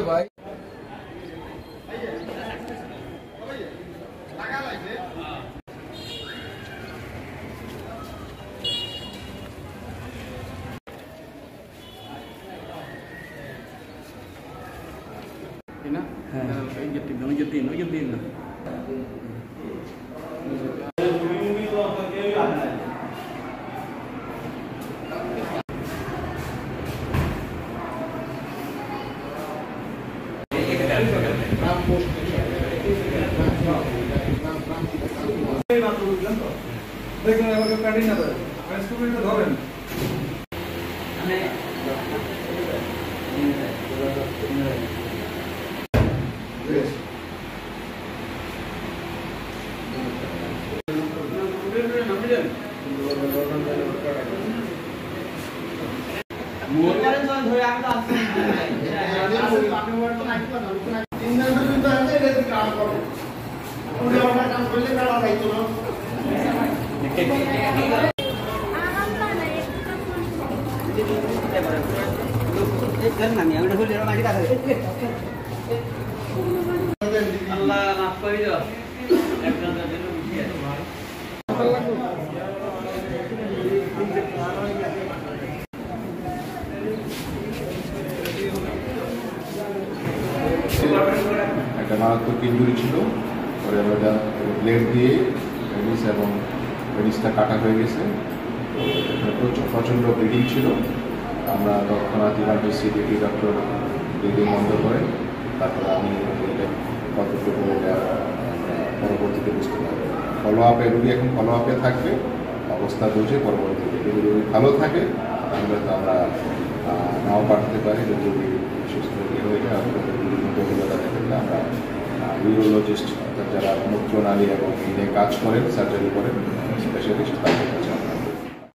ভাই Ini, ngejetin. দেখুন আমাকে কাটি না দেয় স্টুডেন্টটা ধরেন Allah maaf kau itu. একটা মারাত্মক ইনজুরি ছিল, পরে আমরা ব্লেড দিয়ে পেনিস এবং পেনিসটা কাটা হয়ে গেছে। প্রচণ্ড ব্লিডিং ছিল। আমরা তৎক্ষণাৎ ইমার্জেন্সি ডিউটি ডক্টর ব্লিডিং বন্ধ করে তারপরে আমি কতটুকু পরবর্তীতে বুঝতে পারবো। ফলো আপে রুগী এখন ফলো আপে থাকবে, অবস্থা বুঝে পরবর্তীতে যদি রুগী ভালো থাকে তাহলে তো আমরা নাও পাঠাতে পারি। যদি রুগী সুস্থ হয়ে যায় বিভিন্ন জটিলতা থাকলে আমরা ইউরোলজিস্ট অর্থাৎ যারা মূত্রনালী এবং নিয়ে কাজ করেন, সার্জারি করেন, স্পেশালিস্ট তাদের কাছে